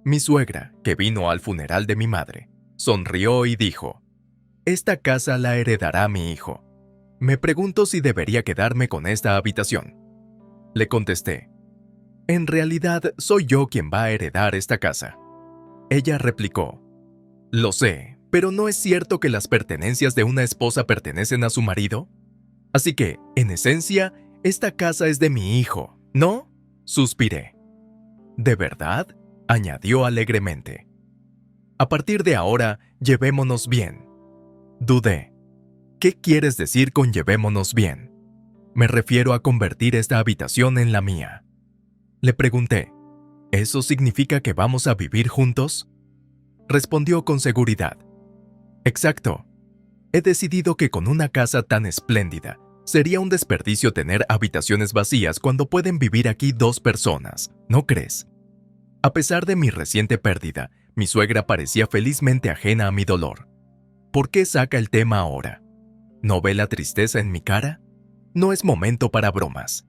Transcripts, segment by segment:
Mi suegra, que vino al funeral de mi madre, sonrió y dijo: «Esta casa la heredará mi hijo. Me pregunto si debería quedarme con esta habitación». Le contesté: «En realidad, soy yo quien va a heredar esta casa». Ella replicó: «Lo sé, pero ¿no es cierto que las pertenencias de una esposa pertenecen a su marido? Así que, en esencia, esta casa es de mi hijo, ¿no?». Suspiré. «¿De verdad?», añadió alegremente. «A partir de ahora, llevémonos bien». Dudé. «¿Qué quieres decir con llevémonos bien?». «Me refiero a convertir esta habitación en la mía». Le pregunté: «¿Eso significa que vamos a vivir juntos?». Respondió con seguridad: «Exacto. He decidido que con una casa tan espléndida, sería un desperdicio tener habitaciones vacías cuando pueden vivir aquí dos personas, ¿no crees?». A pesar de mi reciente pérdida, mi suegra parecía felizmente ajena a mi dolor. ¿Por qué saca el tema ahora? ¿No ve la tristeza en mi cara? No es momento para bromas.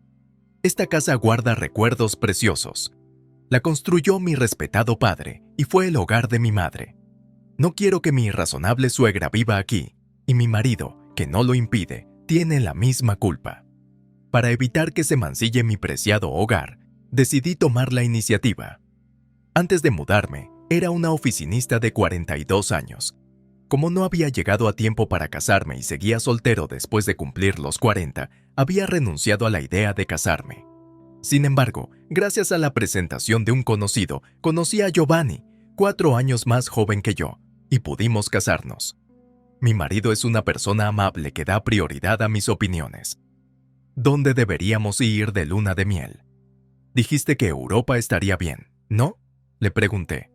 Esta casa guarda recuerdos preciosos. La construyó mi respetado padre y fue el hogar de mi madre. No quiero que mi irrazonable suegra viva aquí, y mi marido, que no lo impide, tiene la misma culpa. Para evitar que se mancille mi preciado hogar, decidí tomar la iniciativa. Antes de mudarme, era una oficinista de 42 años. Como no había llegado a tiempo para casarme y seguía soltero después de cumplir los 40, había renunciado a la idea de casarme. Sin embargo, gracias a la presentación de un conocido, conocí a Giovanni, 4 años más joven que yo, y pudimos casarnos. Mi marido es una persona amable que da prioridad a mis opiniones. ¿Dónde deberíamos ir de luna de miel? Dijiste que Europa estaría bien, ¿no?, le pregunté.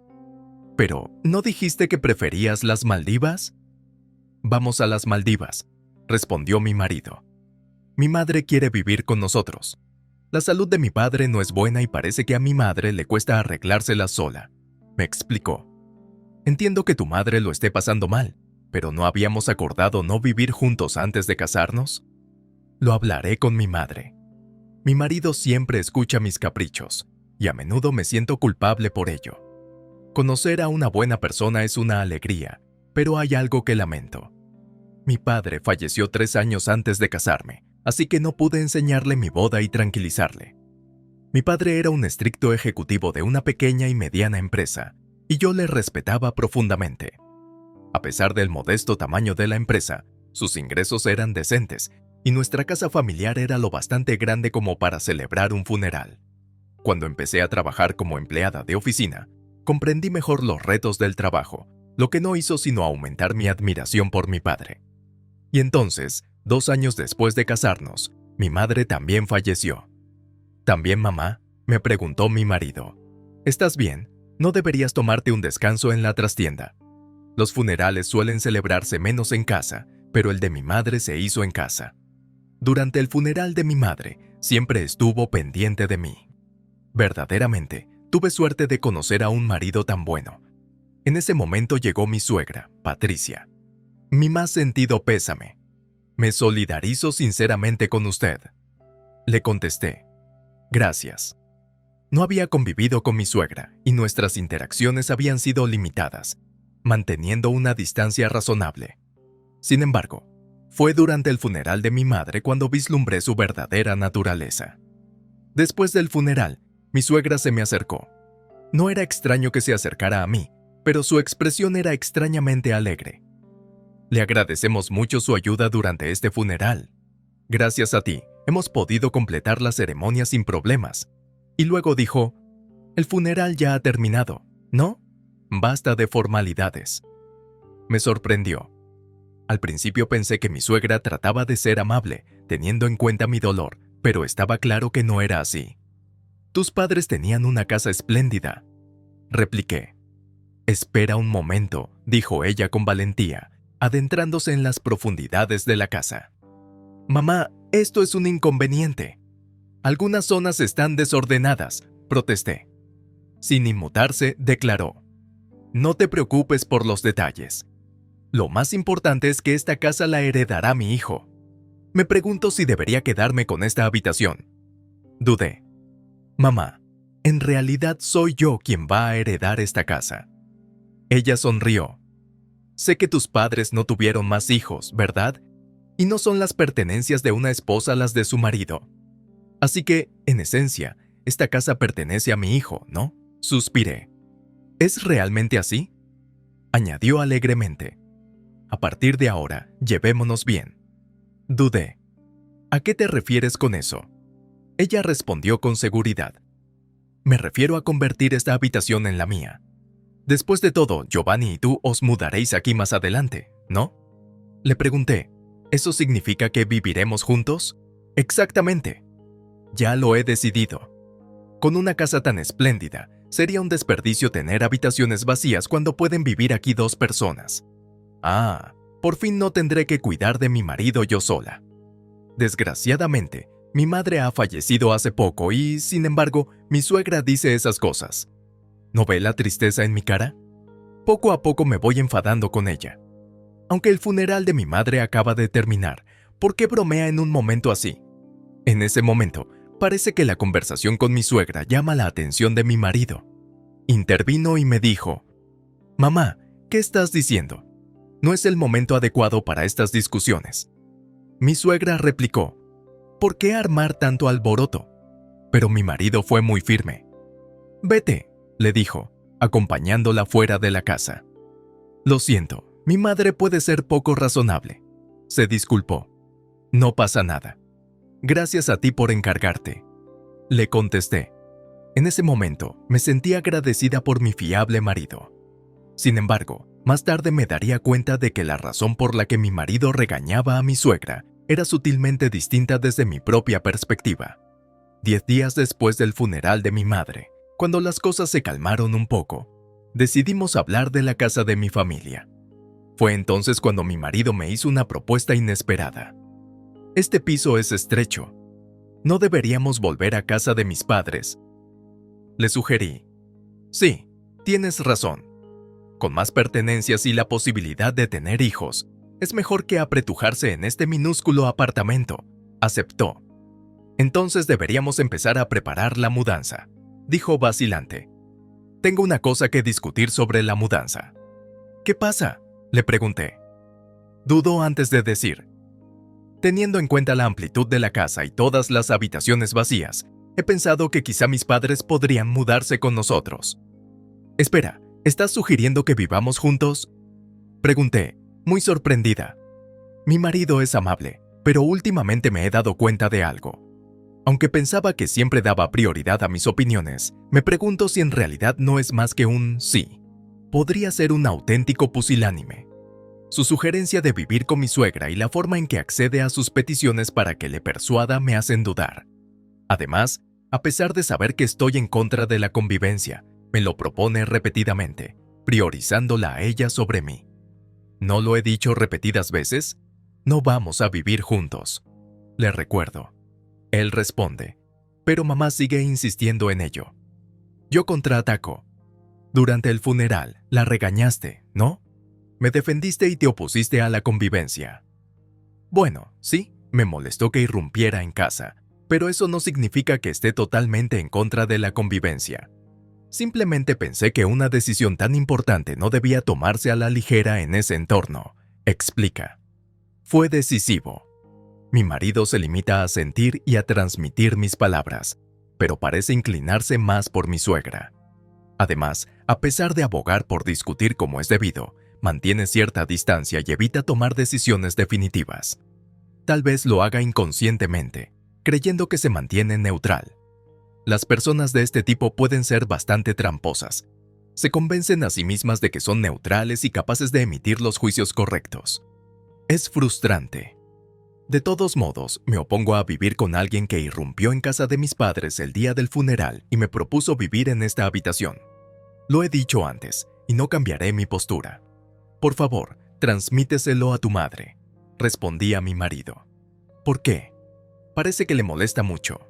«Pero, ¿no dijiste que preferías las Maldivas?». «Vamos a las Maldivas», respondió mi marido. «Mi madre quiere vivir con nosotros. La salud de mi padre no es buena y parece que a mi madre le cuesta arreglársela sola», me explicó. «Entiendo que tu madre lo esté pasando mal, pero ¿no habíamos acordado no vivir juntos antes de casarnos?». «Lo hablaré con mi madre. Mi marido siempre escucha mis caprichos, y a menudo me siento culpable por ello. Conocer a una buena persona es una alegría, pero hay algo que lamento. Mi padre falleció 3 años antes de casarme, así que no pude enseñarle mi boda y tranquilizarle. Mi padre era un estricto ejecutivo de una pequeña y mediana empresa, y yo le respetaba profundamente. A pesar del modesto tamaño de la empresa, sus ingresos eran decentes, y nuestra casa familiar era lo bastante grande como para celebrar un funeral. Cuando empecé a trabajar como empleada de oficina, comprendí mejor los retos del trabajo, lo que no hizo sino aumentar mi admiración por mi padre. Y entonces, 2 años después de casarnos, mi madre también falleció. «¿También mamá?», me preguntó mi marido. «¿Estás bien? ¿No deberías tomarte un descanso en la trastienda?». Los funerales suelen celebrarse menos en casa, pero el de mi madre se hizo en casa. Durante el funeral de mi madre, siempre estuvo pendiente de mí. Verdaderamente, tuve suerte de conocer a un marido tan bueno. En ese momento llegó mi suegra, Patricia. «Mi más sentido pésame. Me solidarizo sinceramente con usted», le contesté. «Gracias». No había convivido con mi suegra y nuestras interacciones habían sido limitadas, manteniendo una distancia razonable. Sin embargo, fue durante el funeral de mi madre cuando vislumbré su verdadera naturaleza. Después del funeral, mi suegra se me acercó. No era extraño que se acercara a mí, pero su expresión era extrañamente alegre. «Le agradecemos mucho su ayuda durante este funeral. Gracias a ti, hemos podido completar la ceremonia sin problemas». Y luego dijo: «El funeral ya ha terminado, ¿no? Basta de formalidades». Me sorprendió. Al principio pensé que mi suegra trataba de ser amable, teniendo en cuenta mi dolor, pero estaba claro que no era así. «Tus padres tenían una casa espléndida», repliqué. «Espera un momento», dijo ella con valentía, adentrándose en las profundidades de la casa. «Mamá, esto es un inconveniente. Algunas zonas están desordenadas», protesté. Sin inmutarse, declaró: «No te preocupes por los detalles. Lo más importante es que esta casa la heredará mi hijo. Me pregunto si debería quedarme con esta habitación». Dudé. «Mamá, En realidad soy yo quien va a heredar esta casa. Ella sonrió. Sé que tus padres no tuvieron más hijos, ¿verdad? Y no son las pertenencias de una esposa las de su marido. Así que, en esencia, esta casa pertenece a mi hijo, ¿no? Suspiré. ¿Es realmente así? Añadió alegremente. A partir de ahora, llevémonos bien. Dudé. ¿A qué te refieres con eso? Ella respondió con seguridad. Me refiero a convertir esta habitación en la mía. Después de todo, Giovanni y tú os mudaréis aquí más adelante, ¿no? Le pregunté, ¿eso significa que viviremos juntos? Exactamente. Ya lo he decidido. Con una casa tan espléndida, sería un desperdicio tener habitaciones vacías cuando pueden vivir aquí 2 personas. Ah, por fin no tendré que cuidar de mi marido yo sola. Desgraciadamente, mi madre ha fallecido hace poco y, sin embargo, mi suegra dice esas cosas. ¿No ve la tristeza en mi cara? Poco a poco me voy enfadando con ella. Aunque el funeral de mi madre acaba de terminar, ¿por qué bromea en un momento así? En ese momento, parece que la conversación con mi suegra llama la atención de mi marido. Intervino y me dijo, «Mamá, ¿qué estás diciendo? No es el momento adecuado para estas discusiones». Mi suegra replicó, «¿Por qué armar tanto alboroto?». Pero mi marido fue muy firme. «Vete», le dijo, acompañándola fuera de la casa. «Lo siento, mi madre puede ser poco razonable», se disculpó. «No pasa nada. Gracias a ti por encargarte», le contesté. En ese momento me sentí agradecida por mi fiable marido. Sin embargo, más tarde me daría cuenta de que la razón por la que mi marido regañaba a mi suegra era sutilmente distinta desde mi propia perspectiva. 10 días después del funeral de mi madre, cuando las cosas se calmaron un poco, decidimos hablar de la casa de mi familia. Fue entonces cuando mi marido me hizo una propuesta inesperada. «Este piso es estrecho. ¿No deberíamos volver a casa de mis padres?», le sugerí. «Sí, tienes razón. Con más pertenencias y la posibilidad de tener hijos, es mejor que apretujarse en este minúsculo apartamento», aceptó. «Entonces deberíamos empezar a preparar la mudanza», dijo vacilante. «Tengo una cosa que discutir sobre la mudanza». «¿Qué pasa?», le pregunté. Dudó antes de decir. «Teniendo en cuenta la amplitud de la casa y todas las habitaciones vacías, he pensado que quizá mis padres podrían mudarse con nosotros». «Espera, ¿estás sugiriendo que vivamos juntos?», pregunté, muy sorprendida. Mi marido es amable, pero últimamente me he dado cuenta de algo. Aunque pensaba que siempre daba prioridad a mis opiniones, me pregunto si en realidad no es más que un sí. Podría ser un auténtico pusilánime. Su sugerencia de vivir con mi suegra y la forma en que accede a sus peticiones para que le persuada me hacen dudar. Además, a pesar de saber que estoy en contra de la convivencia, me lo propone repetidamente, priorizándola a ella sobre mí. ¿No lo he dicho repetidas veces? No vamos a vivir juntos. Le recuerdo. Él responde, pero mamá sigue insistiendo en ello. Yo contraataco. Durante el funeral, la regañaste, ¿no? Me defendiste y te opusiste a la convivencia. Bueno, sí, me molestó que irrumpiera en casa, pero eso no significa que esté totalmente en contra de la convivencia. Simplemente pensé que una decisión tan importante no debía tomarse a la ligera en ese entorno, explica. Fue decisivo. Mi marido se limita a sentir y a transmitir mis palabras, pero parece inclinarse más por mi suegra. Además, a pesar de abogar por discutir como es debido, mantiene cierta distancia y evita tomar decisiones definitivas. Tal vez lo haga inconscientemente, creyendo que se mantiene neutral. Las personas de este tipo pueden ser bastante tramposas. Se convencen a sí mismas de que son neutrales y capaces de emitir los juicios correctos. Es frustrante. De todos modos, me opongo a vivir con alguien que irrumpió en casa de mis padres el día del funeral y me propuso vivir en esta habitación. Lo he dicho antes, y no cambiaré mi postura. Por favor, transmíteselo a tu madre, respondí a mi marido. ¿Por qué? Parece que le molesta mucho.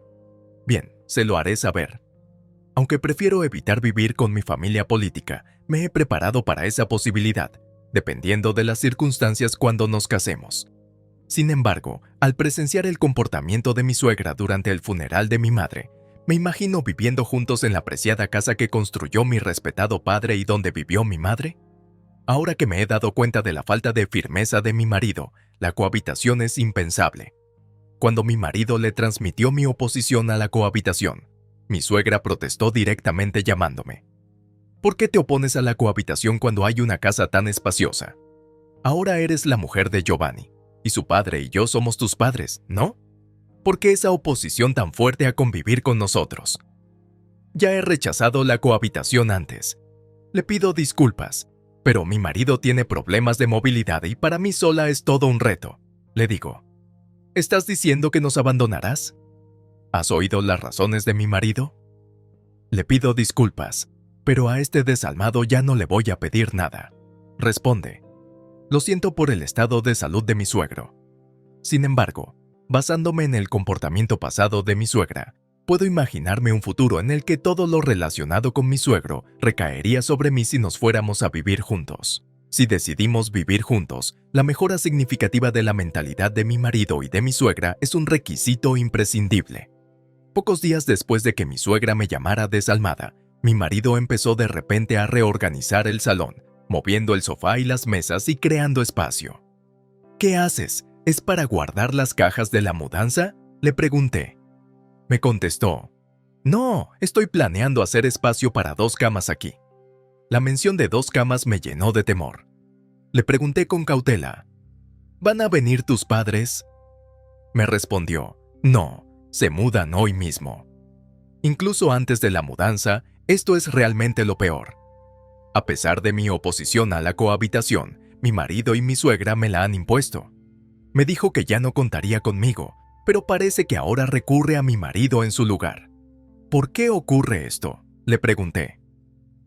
Bien, se lo haré saber. Aunque prefiero evitar vivir con mi familia política, me he preparado para esa posibilidad, dependiendo de las circunstancias cuando nos casemos. Sin embargo, al presenciar el comportamiento de mi suegra durante el funeral de mi madre, Me imagino viviendo juntos en la preciada casa que construyó mi respetado padre y donde vivió mi madre. Ahora que me he dado cuenta de la falta de firmeza de mi marido, la cohabitación es impensable. Cuando mi marido le transmitió mi oposición a la cohabitación, mi suegra protestó directamente llamándome. ¿Por qué te opones a la cohabitación cuando hay una casa tan espaciosa? Ahora eres la mujer de Giovanni, y su padre y yo somos tus padres, ¿no? ¿Por qué esa oposición tan fuerte a convivir con nosotros? Ya he rechazado la cohabitación antes. Le pido disculpas, pero mi marido tiene problemas de movilidad y para mí sola es todo un reto. Le digo, ¿estás diciendo que nos abandonarás? ¿Has oído las razones de mi marido? Le pido disculpas, pero a este desalmado ya no le voy a pedir nada. Responde, lo siento por el estado de salud de mi suegro. Sin embargo, basándome en el comportamiento pasado de mi suegra, puedo imaginarme un futuro en el que todo lo relacionado con mi suegro recaería sobre mí si nos fuéramos a vivir juntos. Si decidimos vivir juntos, la mejora significativa de la mentalidad de mi marido y de mi suegra es un requisito imprescindible. Pocos días después de que mi suegra me llamara desalmada, mi marido empezó de repente a reorganizar el salón, moviendo el sofá y las mesas y creando espacio. ¿Qué haces? ¿Es para guardar las cajas de la mudanza? Le pregunté. Me contestó, no, estoy planeando hacer espacio para 2 camas aquí. La mención de 2 camas me llenó de temor. Le pregunté con cautela, ¿van a venir tus padres? Me respondió, no, se mudan hoy mismo. Incluso antes de la mudanza, esto es realmente lo peor. A pesar de mi oposición a la cohabitación, mi marido y mi suegra me la han impuesto. Me dijo que ya no contaría conmigo, pero parece que ahora recurre a mi marido en su lugar. ¿Por qué ocurre esto?, le pregunté.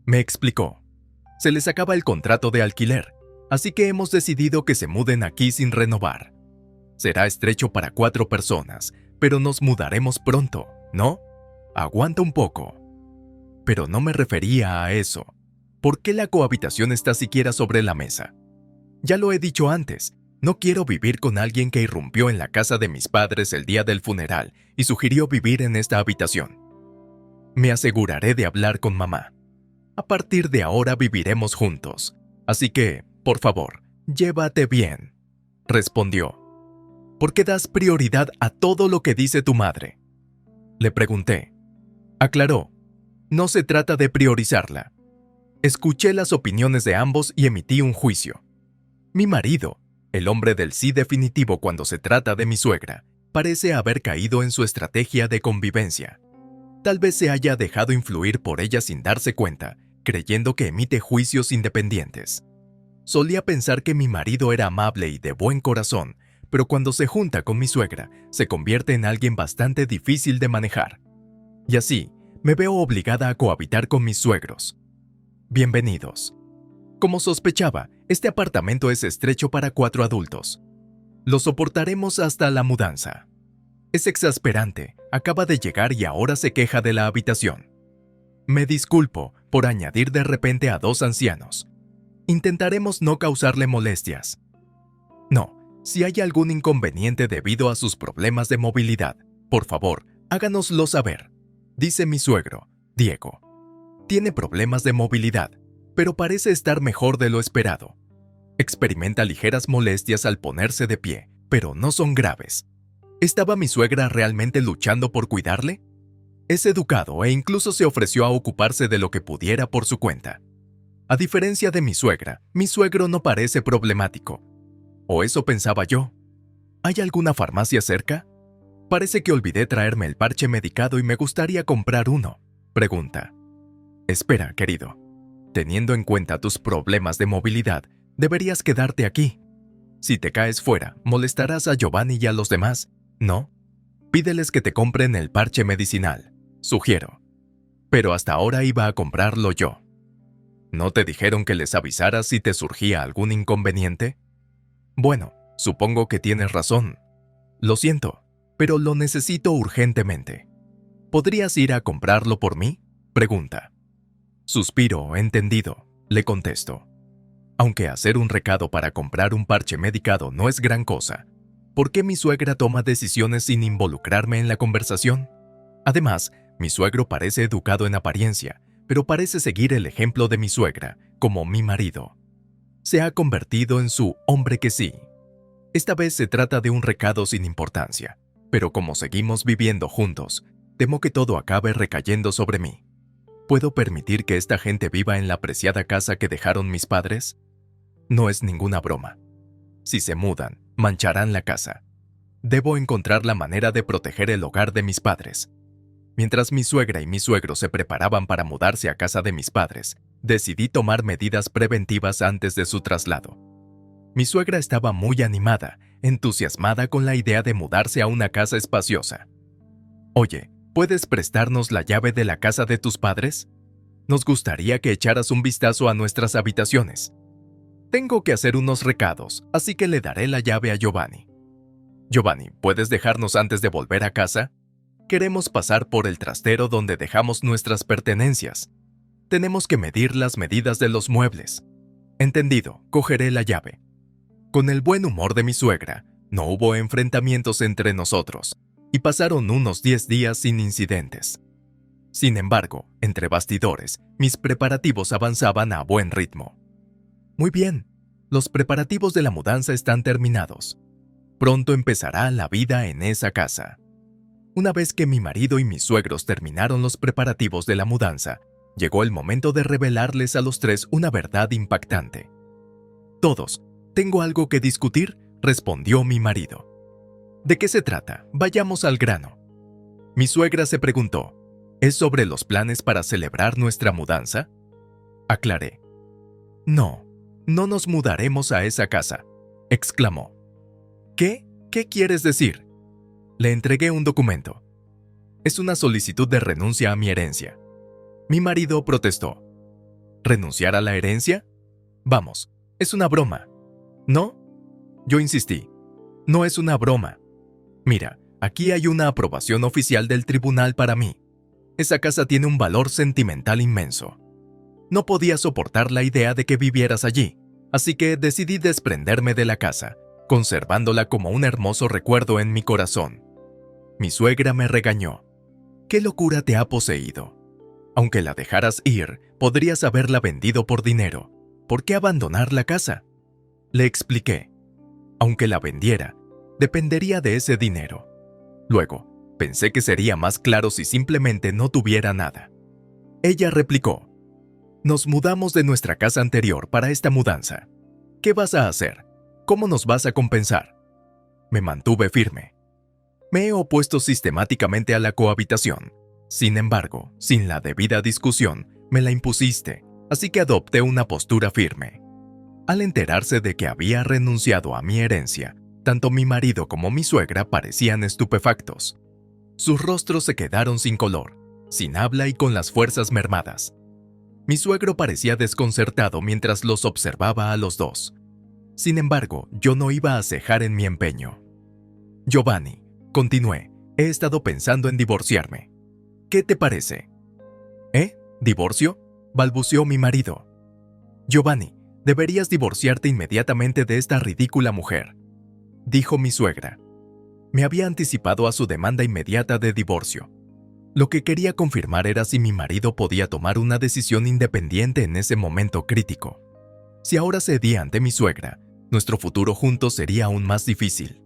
Me explicó. Se les acaba el contrato de alquiler, así que hemos decidido que se muden aquí sin renovar. Será estrecho para 4 personas, pero nos mudaremos pronto, ¿no? Aguanta un poco. Pero no me refería a eso. ¿Por qué la cohabitación está siquiera sobre la mesa? Ya lo he dicho antes, no quiero vivir con alguien que irrumpió en la casa de mis padres el día del funeral y sugirió vivir en esta habitación. Me aseguraré de hablar con mamá. A partir de ahora viviremos juntos, así que, por favor, llévate bien, respondió. ¿Por qué das prioridad a todo lo que dice tu madre?, le pregunté. Aclaró, no se trata de priorizarla. Escuché las opiniones de ambos y emití un juicio. Mi marido, el hombre del sí definitivo cuando se trata de mi suegra, parece haber caído en su estrategia de convivencia. Tal vez se haya dejado influir por ella sin darse cuenta, creyendo que emite juicios independientes. Solía pensar que mi marido era amable y de buen corazón, pero cuando se junta con mi suegra, se convierte en alguien bastante difícil de manejar. Y así, me veo obligada a cohabitar con mis suegros. Bienvenidos. Como sospechaba, este apartamento es estrecho para 4 adultos. Lo soportaremos hasta la mudanza. Es exasperante, acaba de llegar y ahora se queja de la habitación. Me disculpo por añadir de repente a 2 ancianos. Intentaremos no causarle molestias. No, si hay algún inconveniente debido a sus problemas de movilidad, por favor, háganoslo saber, dice mi suegro, Diego. Tiene problemas de movilidad, pero parece estar mejor de lo esperado. Experimenta ligeras molestias al ponerse de pie, pero no son graves. ¿Estaba mi suegra realmente luchando por cuidarle? Es educado e incluso se ofreció a ocuparse de lo que pudiera por su cuenta. A diferencia de mi suegra, mi suegro no parece problemático. O eso pensaba yo. ¿Hay alguna farmacia cerca? Parece que olvidé traerme el parche medicado y me gustaría comprar uno, pregunta. Espera, querido. Teniendo en cuenta tus problemas de movilidad, deberías quedarte aquí. Si te caes fuera, molestarás a Giovanni y a los demás, ¿no? Pídeles que te compren el parche medicinal, sugiero. Pero hasta ahora iba a comprarlo yo. ¿No te dijeron que les avisaras si te surgía algún inconveniente? Bueno, supongo que tienes razón. Lo siento, pero lo necesito urgentemente. ¿Podrías ir a comprarlo por mí?, pregunta. Suspiro, entendido, le contesto. Aunque hacer un recado para comprar un parche medicado no es gran cosa, ¿por qué mi suegra toma decisiones sin involucrarme en la conversación? Además, Mi suegro parece educado en apariencia, pero parece seguir el ejemplo de mi suegra, como mi marido. Se ha convertido en su hombre que sí. Esta vez se trata de un recado sin importancia, pero como seguimos viviendo juntos, temo que todo acabe recayendo sobre mí. ¿Puedo permitir que esta gente viva en la preciada casa que dejaron mis padres? No es ninguna broma. Si se mudan, mancharán la casa. Debo encontrar la manera de proteger el hogar de mis padres. Mientras mi suegra y mi suegro se preparaban para mudarse a casa de mis padres, decidí tomar medidas preventivas antes de su traslado. Mi suegra estaba muy animada, entusiasmada con la idea de mudarse a una casa espaciosa. Oye, ¿puedes prestarnos la llave de la casa de tus padres? Nos gustaría que echaras un vistazo a nuestras habitaciones. Tengo que hacer unos recados, así que le daré la llave a Giovanni. Giovanni, ¿puedes dejarnos antes de volver a casa? Queremos pasar por el trastero donde dejamos nuestras pertenencias. Tenemos que medir las medidas de los muebles. Entendido, cogeré la llave. Con el buen humor de mi suegra, no hubo enfrentamientos entre nosotros, y pasaron unos 10 días sin incidentes. Sin embargo, entre bastidores, mis preparativos avanzaban a buen ritmo. Muy bien, los preparativos de la mudanza están terminados. Pronto empezará la vida en esa casa. Una vez que mi marido y mis suegros terminaron los preparativos de la mudanza, llegó el momento de revelarles a los tres una verdad impactante. Todos, ¿tengo algo que discutir?, respondió mi marido. ¿De qué se trata? Vayamos al grano. Mi suegra se preguntó, ¿es sobre los planes para celebrar nuestra mudanza? Aclaré. No, no nos mudaremos a esa casa, exclamó. ¿Qué? ¿Qué quieres decir? Le entregué un documento. Es una solicitud de renuncia a mi herencia. Mi marido protestó. ¿Renunciar a la herencia? Vamos, es una broma. ¿No? Yo insistí. No es una broma. Mira, aquí hay una aprobación oficial del tribunal para mí. Esa casa tiene un valor sentimental inmenso. No podía soportar la idea de que vivieras allí, así que decidí desprenderme de la casa, conservándola como un hermoso recuerdo en mi corazón. Mi suegra me regañó. ¿Qué locura te ha poseído? Aunque la dejaras ir, podrías haberla vendido por dinero. ¿Por qué abandonar la casa? Le expliqué. Aunque la vendiera, dependería de ese dinero. Luego, pensé que sería más claro si simplemente no tuviera nada. Ella replicó. Nos mudamos de nuestra casa anterior para esta mudanza. ¿Qué vas a hacer? ¿Cómo nos vas a compensar? Me mantuve firme. Me he opuesto sistemáticamente a la cohabitación. Sin embargo, sin la debida discusión, me la impusiste, así que adopté una postura firme. Al enterarse de que había renunciado a mi herencia, tanto mi marido como mi suegra parecían estupefactos. Sus rostros se quedaron sin color, sin habla y con las fuerzas mermadas. Mi suegro parecía desconcertado mientras los observaba a los dos. Sin embargo, yo no iba a cejar en mi empeño. Giovanni, continué, he estado pensando en divorciarme. ¿Qué te parece? ¿Divorcio?, balbuceó mi marido. Giovanni, deberías divorciarte inmediatamente de esta ridícula mujer, dijo mi suegra. Me había anticipado a su demanda inmediata de divorcio. Lo que quería confirmar era si mi marido podía tomar una decisión independiente en ese momento crítico. Si ahora cedía ante mi suegra, nuestro futuro juntos sería aún más difícil.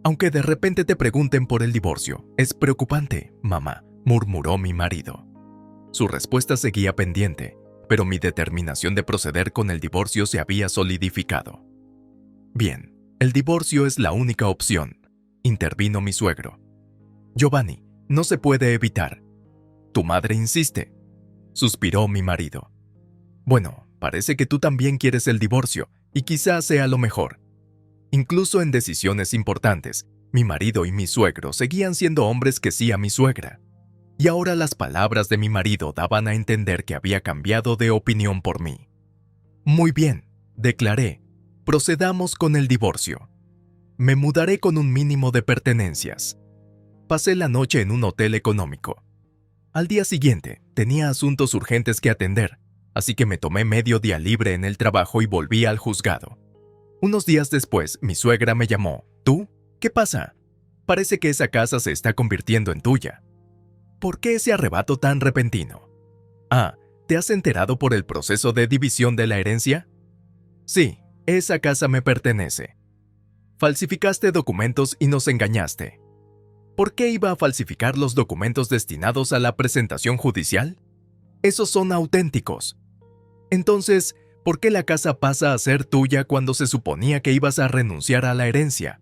Aunque de repente te pregunten por el divorcio, es preocupante, mamá, murmuró mi marido. Su respuesta seguía pendiente, pero mi determinación de proceder con el divorcio se había solidificado. Bien, el divorcio es la única opción, intervino mi suegro. Giovanni, no se puede evitar. Tu madre insiste, suspiró mi marido. Bueno, parece que tú también quieres el divorcio, y quizás sea lo mejor. Incluso en decisiones importantes, mi marido y mi suegro seguían siendo hombres que sí a mi suegra. Y ahora las palabras de mi marido daban a entender que había cambiado de opinión por mí. Muy bien, declaré, procedamos con el divorcio. Me mudaré con un mínimo de pertenencias. Pasé la noche en un hotel económico. Al día siguiente, tenía asuntos urgentes que atender, así que me tomé medio día libre en el trabajo y volví al juzgado. Unos días después, mi suegra me llamó. ¿Tú? ¿Qué pasa? Parece que esa casa se está convirtiendo en tuya. ¿por qué ese arrebato tan repentino? Ah, ¿te has enterado por el proceso de división de la herencia? Sí, esa casa me pertenece. Falsificaste documentos y nos engañaste. ¿Por qué iba a falsificar los documentos destinados a la presentación judicial? Esos son auténticos. Entonces, ¿por qué la casa pasa a ser tuya cuando se suponía que ibas a renunciar a la herencia?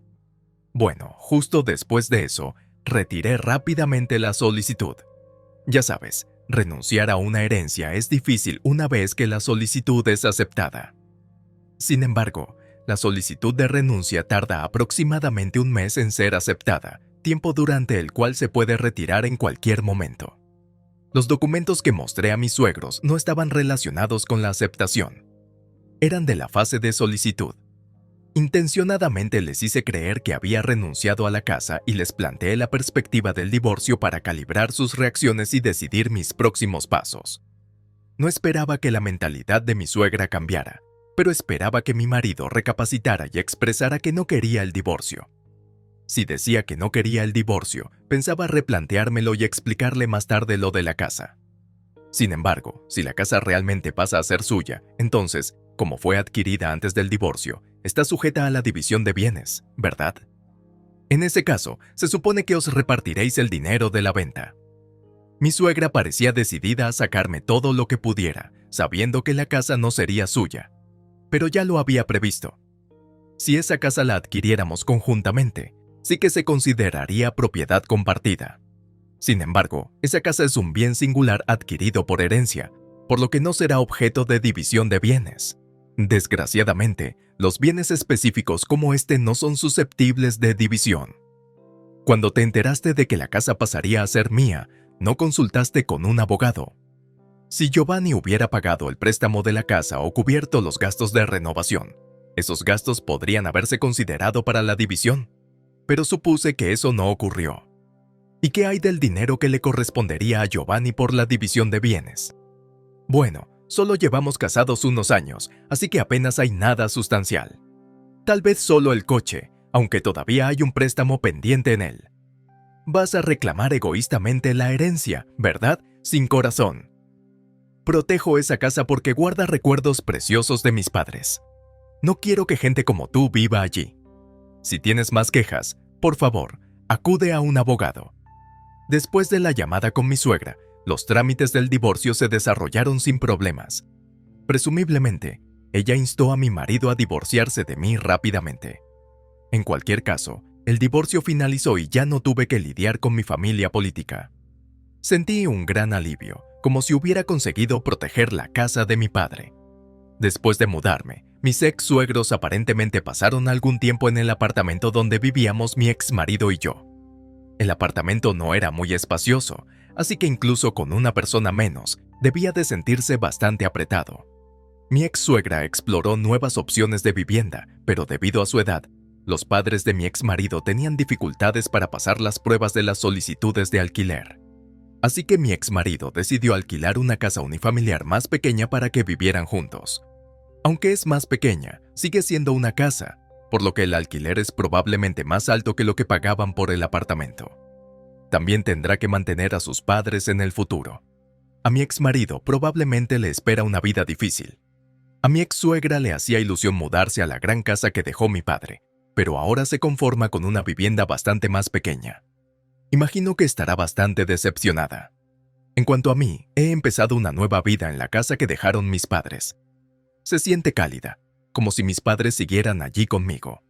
Bueno, justo después de eso, retiré rápidamente la solicitud. Ya sabes, renunciar a una herencia es difícil una vez que la solicitud es aceptada. Sin embargo, la solicitud de renuncia tarda aproximadamente un mes en ser aceptada, tiempo durante el cual se puede retirar en cualquier momento. Los documentos que mostré a mis suegros no estaban relacionados con la aceptación. Eran de la fase de solicitud. Intencionadamente les hice creer que había renunciado a la casa y les planteé la perspectiva del divorcio para calibrar sus reacciones y decidir mis próximos pasos. No esperaba que la mentalidad de mi suegra cambiara, pero esperaba que mi marido recapacitara y expresara que no quería el divorcio. Si decía que no quería el divorcio, pensaba replanteármelo y explicarle más tarde lo de la casa. Sin embargo, si la casa realmente pasa a ser suya, entonces, como fue adquirida antes del divorcio, está sujeta a la división de bienes, ¿verdad? En ese caso, se supone que os repartiréis el dinero de la venta. Mi suegra parecía decidida a sacarme todo lo que pudiera, sabiendo que la casa no sería suya. Pero ya lo había previsto. Si esa casa la adquiriéramos conjuntamente, sí que se consideraría propiedad compartida. Sin embargo, esa casa es un bien singular adquirido por herencia, por lo que no será objeto de división de bienes. Desgraciadamente, los bienes específicos como este no son susceptibles de división. Cuando te enteraste de que la casa pasaría a ser mía, no consultaste con un abogado. Si Giovanni hubiera pagado el préstamo de la casa o cubierto los gastos de renovación, esos gastos podrían haberse considerado para la división, pero supuse que eso no ocurrió. ¿Y qué hay del dinero que le correspondería a Giovanni por la división de bienes? Bueno, solo llevamos casados unos años, así que apenas hay nada sustancial. Tal vez solo el coche, aunque todavía hay un préstamo pendiente en él. Vas a reclamar egoístamente la herencia, ¿verdad? Sin corazón. Protejo esa casa porque guarda recuerdos preciosos de mis padres. No quiero que gente como tú viva allí. Si tienes más quejas, por favor, acude a un abogado. Después de la llamada con mi suegra, los trámites del divorcio se desarrollaron sin problemas. Presumiblemente, ella instó a mi marido a divorciarse de mí rápidamente. En cualquier caso, el divorcio finalizó y ya no tuve que lidiar con mi familia política. Sentí un gran alivio, como si hubiera conseguido proteger la casa de mi padre. Después de mudarme, mis ex suegros aparentemente pasaron algún tiempo en el apartamento donde vivíamos mi ex marido y yo. El apartamento no era muy espacioso, así que incluso con una persona menos, debía de sentirse bastante apretado. Mi ex suegra exploró nuevas opciones de vivienda, pero debido a su edad, los padres de mi ex marido tenían dificultades para pasar las pruebas de las solicitudes de alquiler. Así que mi ex marido decidió alquilar una casa unifamiliar más pequeña para que vivieran juntos. Aunque es más pequeña, sigue siendo una casa, por lo que el alquiler es probablemente más alto que lo que pagaban por el apartamento. También tendrá que mantener a sus padres en el futuro. A mi ex marido probablemente le espera una vida difícil. A mi ex suegra le hacía ilusión mudarse a la gran casa que dejó mi padre, pero ahora se conforma con una vivienda bastante más pequeña. Imagino que estará bastante decepcionada. En cuanto a mí, he empezado una nueva vida en la casa que dejaron mis padres. Se siente cálida, como si mis padres siguieran allí conmigo.